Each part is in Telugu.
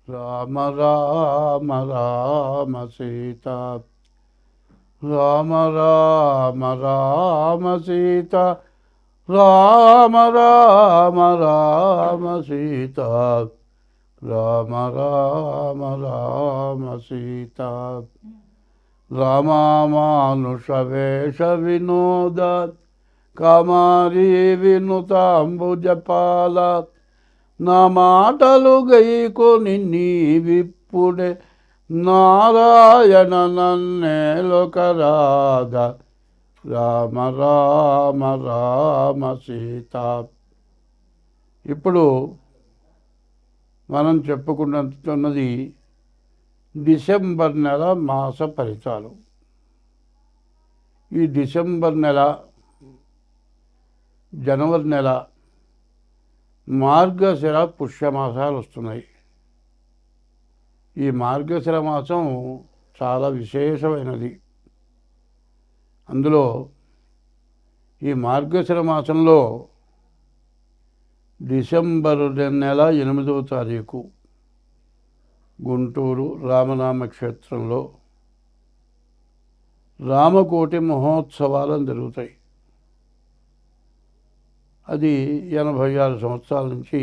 రామ రామ రామ సీత రామ రామ రామ సీత రామ రామ రామ సీత రామ రామ రామ సీత రామానుష వేష వినోద కామారీ వినుతాంబుజపాల నా మాటలు గైకొని నీవిప్పుడే నారాయణ నన్నేలొకరాధ రామ రామ రామ సీత. ఇప్పుడు మనం చెప్పుకుంటున్నది డిసెంబర్ నెల మాస ఫలితాలు. ఈ డిసెంబర్ నెల, జనవరి నెల, మార్గశిర పుష్యమాసాలు వస్తున్నాయి. ఈ మార్గశిర మాసం చాలా విశేషమైనది. అందులో ఈ మార్గశిర మాసంలో డిసెంబరు నెల 8వ తారీఖు గుంటూరు రామనామ క్షేత్రంలో రామకోటి మహోత్సవాలు జరుగుతాయి. అది 86 సంవత్సరాల నుంచి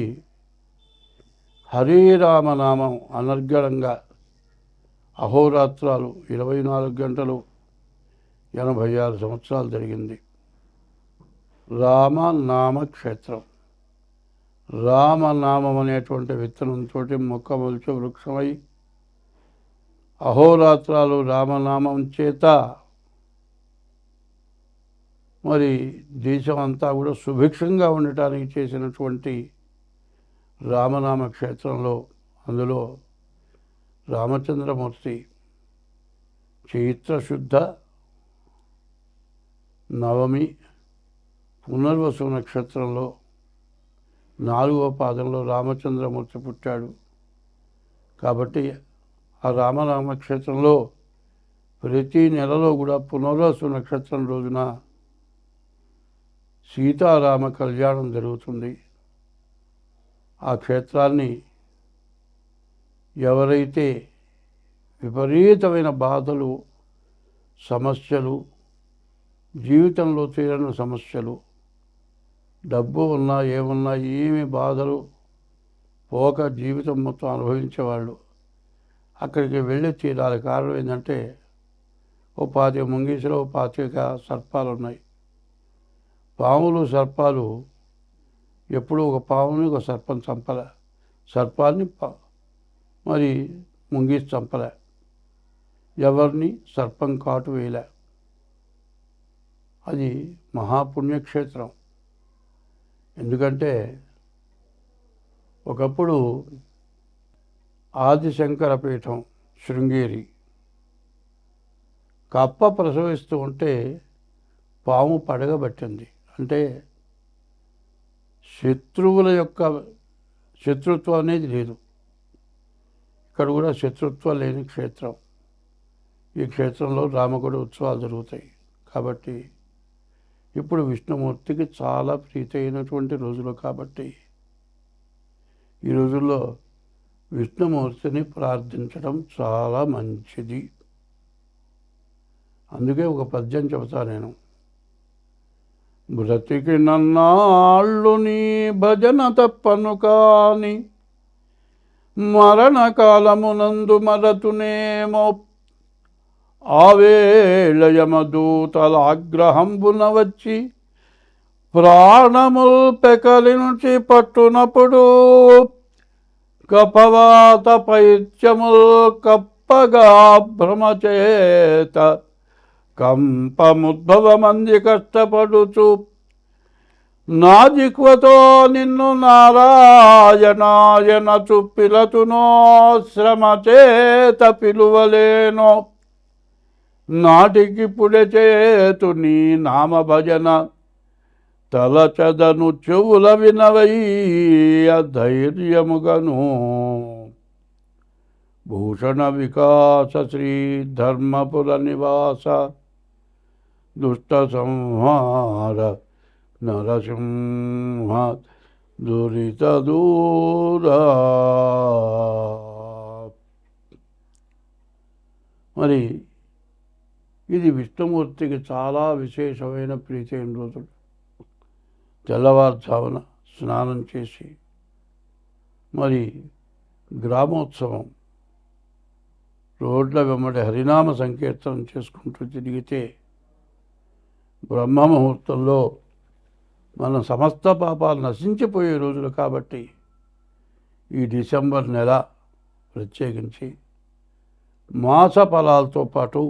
హరిరామనామం అనర్గళంగా అహోరాత్రాలు 24 గంటలు 86 సంవత్సరాలు జరిగింది. రామనామ క్షేత్రం. రామనామం అనేటువంటి విత్తనంతో మొక్క మొలిచే వృక్షమై అహోరాత్రాలు రామనామం చేత మరి దేశం అంతా కూడా సుభిక్షంగా ఉండటానికి చేసినటువంటి రామనామ క్షేత్రంలో, అందులో రామచంద్రమూర్తి చైత్రశుద్ధ నవమి పునర్వసు నక్షత్రంలో 4వ పాదంలో రామచంద్రమూర్తి పుట్టాడు. కాబట్టి ఆ రామనామ క్షేత్రంలో ప్రతి నెలలో కూడా పునర్వసు నక్షత్రం రోజున సీతారామ కళ్యాణం జరుగుతుంది. ఆ క్షేత్రాన్ని ఎవరైతే విపరీతమైన బాధలు, సమస్యలు, జీవితంలో తీరని సమస్యలు, డబ్బు ఉన్నా ఏమున్నా ఏమి బాధలు పోక జీవితం మొత్తం అనుభవించేవాళ్ళు అక్కడికి వెళ్ళి తీరాలి. కారణం ఏంటంటే ఓ 25 ముంగీసులో 25 సర్పాలు ఉన్నాయి. పాములు, సర్పాలు ఎప్పుడు ఒక పాముని ఒక సర్పం చంపలే, సర్పాన్ని మరి ముంగీసి చంపలే, ఎవరిని సర్పం కాటు వేయలే. అది మహాపుణ్యక్షేత్రం. ఎందుకంటే ఒకప్పుడు ఆదిశంకర పీఠం శృంగేరి కప్ప ప్రసవిస్తూ ఉంటే పాము పడగబట్టింది. అంటే శత్రువుల యొక్క శత్రుత్వం అనేది లేదు. ఇక్కడ కూడా శత్రుత్వం లేని క్షేత్రం. ఈ క్షేత్రంలో రామగుడి ఉత్సవాలు జరుగుతాయి. కాబట్టి ఇప్పుడు విష్ణుమూర్తికి చాలా ప్రీతి అయినటువంటి రోజులు. కాబట్టి ఈ రోజుల్లో విష్ణుమూర్తిని ప్రార్థించడం చాలా మంచిది. అందుకే ఒక పద్యం చెబుతా నేను. బ్రతికి నన్నాళ్ళు నీ భజన తప్పను కాని మరణకాలమునందు మరతునేమో ఆవేళ యమదూతల ఆగ్రహంబున వచ్చి ప్రాణముల్ పెకలించి పట్టునప్పుడు కపవాత పైత్యముల్ కప్పగా భ్రమచేత కంపముద్భవమంది కష్టపడుచు నా జిక్వతో నిన్ను నారాయణాయనచు పిలతునో శ్రమ చేత పిలువలేనో నాటికిప్పుడే చేతు నీ నామ భజన తలచదను చెవుల వినవయ్య ధైర్యముగను. భూషణ వికాస శ్రీ ధర్మపుర నివాస దుష్ట సంహార నరసింహ దురిత దూరా. మరి ఇది విష్ణుమూర్తికి చాలా విశేషమైన ప్రీతి అయిన రోజులు. తెల్లవారుజామున స్నానం చేసి మరి గ్రామోత్సవం రోడ్ల వెంబడి హరినామ సంకీర్తనం చేసుకుంటూ తిరిగితే బ్రహ్మ ముహూర్తంలో మన సమస్త పాపాలు నశించిపోయే రోజులు కాబట్టి ఈ డిసెంబర్ నెల ప్రత్యేకించి మాస ఫలాలతో పాటు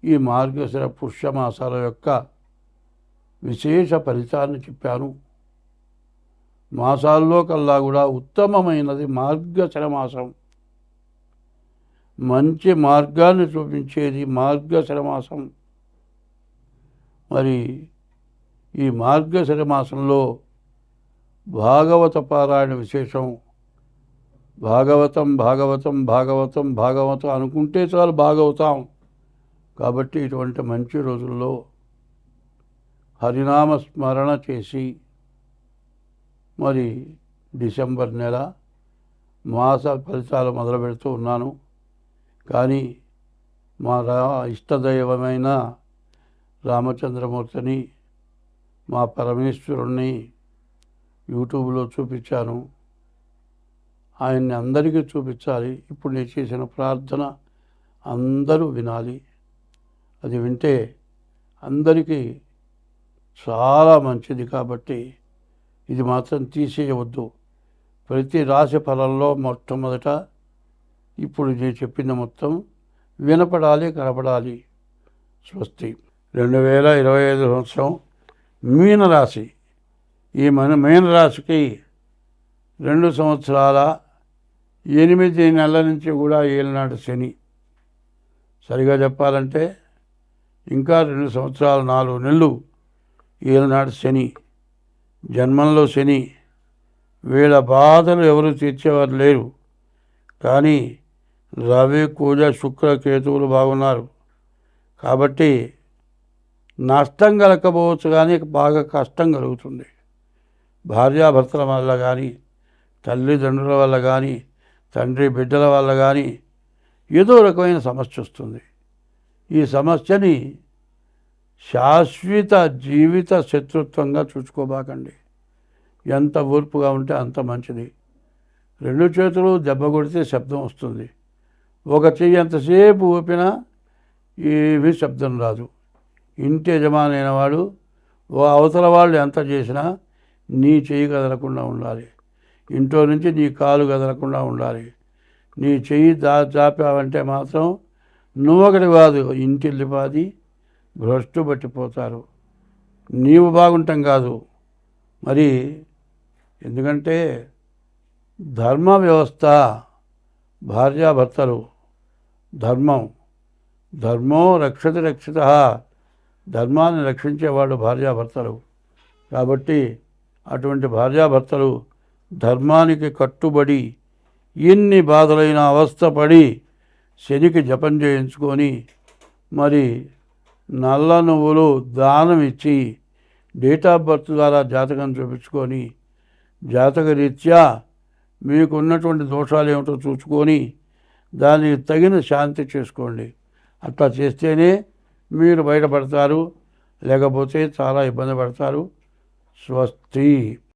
ఈ మార్గశిర పుష్యమాసాల యొక్క విశేష ఫలితాన్ని చెప్పాను. మాసాల్లో కల్లా కూడా ఉత్తమమైనది మార్గశిర మాసం. మంచి మార్గాన్ని చూపించేది మార్గశిర మాసం. మరి ఈ మార్గశిర మాసంలో భాగవత పారాయణ విశేషం. భాగవతం భాగవతం భాగవతం భాగవతం అనుకుంటే చాలు భాగవతాం. కాబట్టి ఇటువంటి మంచి రోజుల్లో హరినామ స్మరణ చేసి మరి డిసెంబర్ నెల మాస ఫలితాలు మొదలు పెడుతూ ఉన్నాను. కానీ మా ఇష్టదైవమైన రామచంద్రమూర్తిని, మా పరమేశ్వరుణ్ణి యూట్యూబ్లో చూపించాను. ఆయన్ని అందరికీ చూపించాలి. ఇప్పుడు నేను చేసిన ప్రార్థన అందరూ వినాలి. అది వింటే అందరికీ చాలా మంచిది. కాబట్టి ఇది మాత్రం తీసేయవద్దు. ప్రతి రాశి ఫలంలో మొట్టమొదట ఇప్పుడు నేను చెప్పిన మొత్తం వినపడాలి, కనపడాలి. స్వస్తి. 2025 సంవత్సరం మీనరాశి. ఈ మీనరాశికి 2 సంవత్సరాల 8 నెలల నుంచి కూడా ఏలినాటి శని. సరిగా చెప్పాలంటే ఇంకా 2 సంవత్సరాల 4 నెలలు ఏలినాటి శని. జన్మంలో శని. వీళ్ళ బాధలు ఎవరు తీర్చేవారు లేరు. కానీ రవి, కుజ, శుక్ర, కేతువులు బాగున్నారు. కాబట్టి నష్టం కలగకపోవచ్చు, కానీ బాగా కష్టం కలుగుతుంది. భార్యాభర్తల వల్ల కానీ, తల్లిదండ్రుల వల్ల కానీ, తండ్రి బిడ్డల వల్ల కానీ ఏదో రకమైన సమస్య వస్తుంది. ఈ సమస్యని శాశ్వత జీవిత శత్రుత్వంగా చూసుకోబాకండి. ఎంత ఓర్పుగా ఉంటే అంత మంచిది. 2 చేతులు దెబ్బ కొడితే శబ్దం వస్తుంది. ఒక చెయ్యి ఎంతసేపు ఊపినా ఏమీ శబ్దం రాదు. ఇంటి యజమానైన వాడు అవతల వాళ్ళు ఎంత చేసినా నీ చెయ్యి కదలకుండా ఉండాలి. ఇంట్లో నుంచి నీ కాలు కదలకుండా ఉండాలి. నీ చెయ్యి చాపావంటే మాత్రం నువ్వొకటి కాదు, ఇంటిల్లిపాది భ్రష్టు పట్టిపోతారు. నీవు బాగుంటాం కాదు. మరి ఎందుకంటే ధర్మ వ్యవస్థ, భార్యాభర్తలు, ధర్మో రక్షతి రక్షిత. ధర్మాన్ని రక్షించేవాడు భార్యాభర్తలు. కాబట్టి అటువంటి భార్యాభర్తలు ధర్మానికి కట్టుబడి ఎన్ని బాధలైన అవస్థపడి శనికి జపం చేయించుకొని మరి నల్ల నువ్వులు దానం ఇచ్చి డేట్ ఆఫ్ బర్త్ ద్వారా జాతకం చూపించుకొని జాతకరీత్యా మీకున్నటువంటి దోషాలు ఏమిటో చూసుకొని దానికి తగిన శాంతి చేసుకోండి. అట్లా చేస్తేనే మీరు బయటపడతారు. లేకపోతే చాలా ఇబ్బంది పడతారు. స్వస్తి.